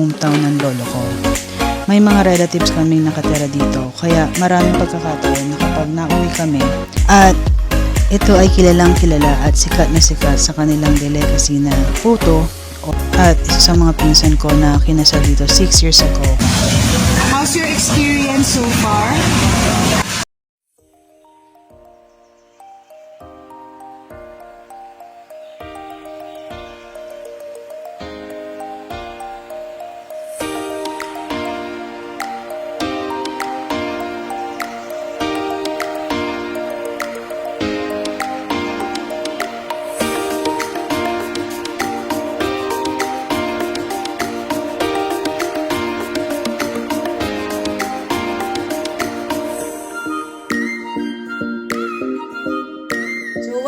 hometown ng lolo ko. May mga relatives kaming nakatira dito, kaya maraming pagkakataon na kapag nauwi kami at ito ay kilalang kilala at sikat na sikat sa kanilang delicacy na puto at isa sa mga pinsan ko na kinasal dito 6 years ago. How's your experience so far?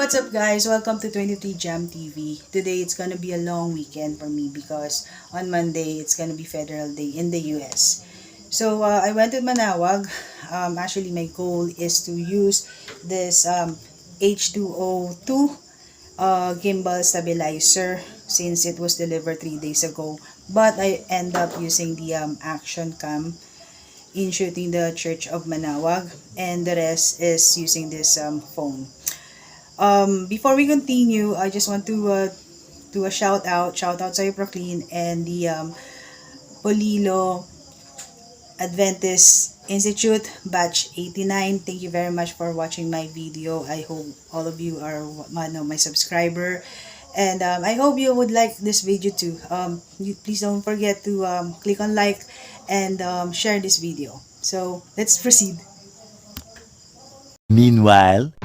What's up guys? Welcome to 23 Jam TV. Today it's gonna be a long weekend for me because on Monday it's gonna be Federal Day in the US. So I went to Manaoag. Actually my goal is to use this H2O2 gimbal stabilizer since it was delivered 3 days ago. But I end up using the action cam in shooting the Church of Manaoag, and the rest is using this phone. Before we continue, I just want to do a shout out sa Proclean and the Polilo Adventist Institute batch 89. Thank you very much for watching my video. I hope all of you are my subscriber, and I hope you would like this video too. Please don't forget to click on like and share this video. So let's proceed. Meanwhile,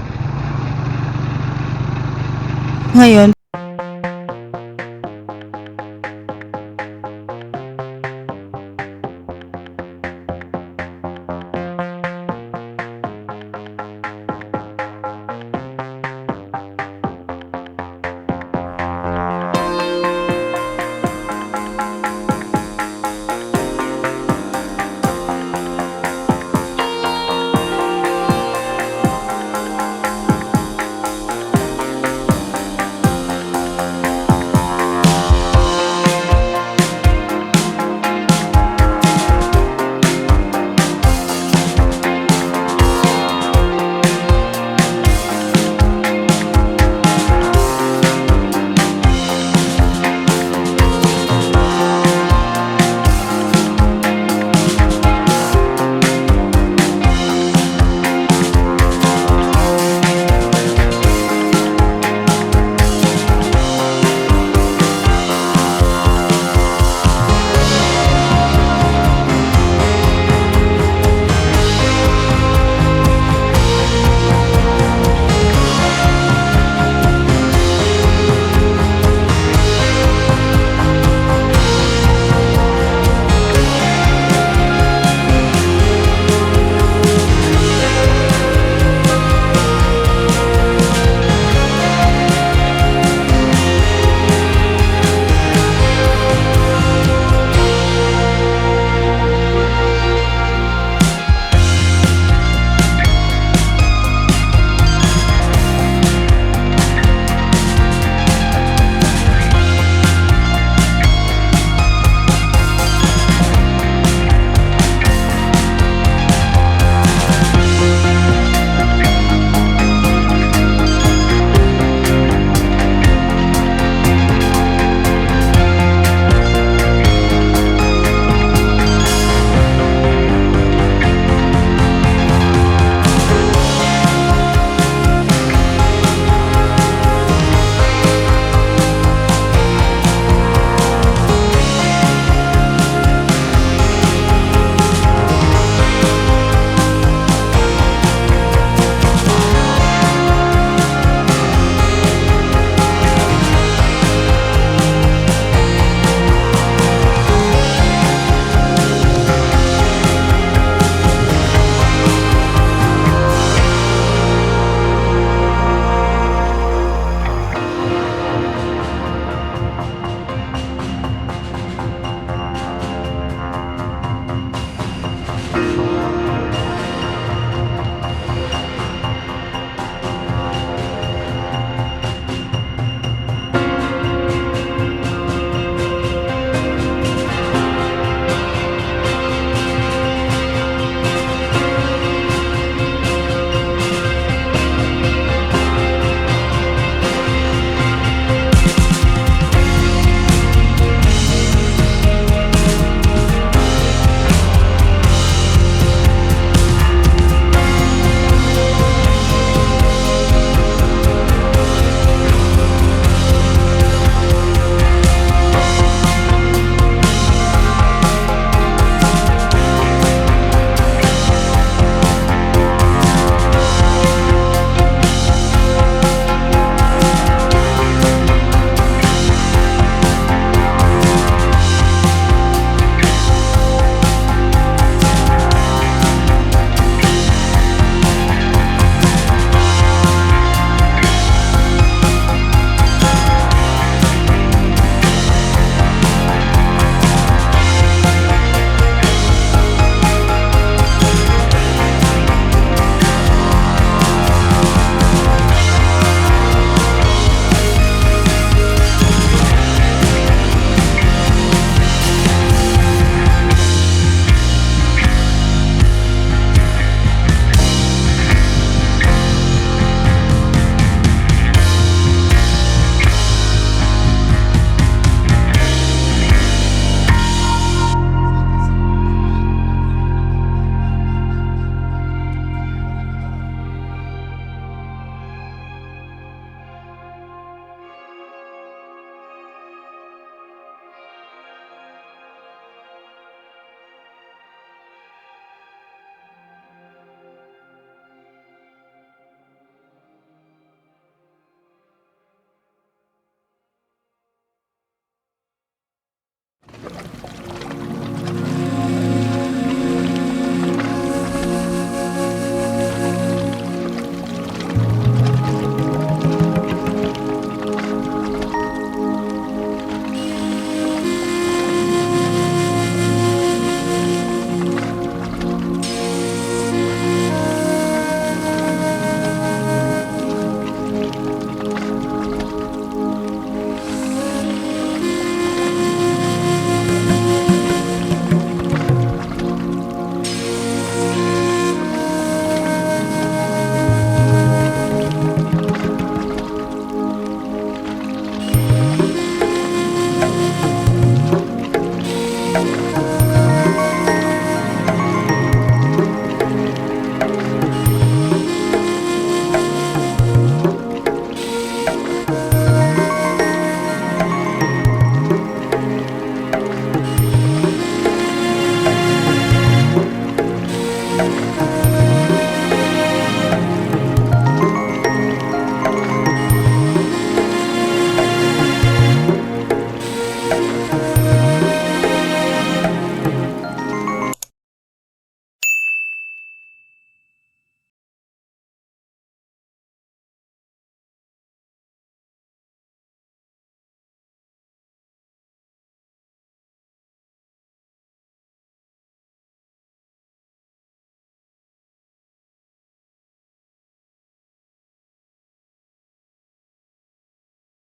Ngayon,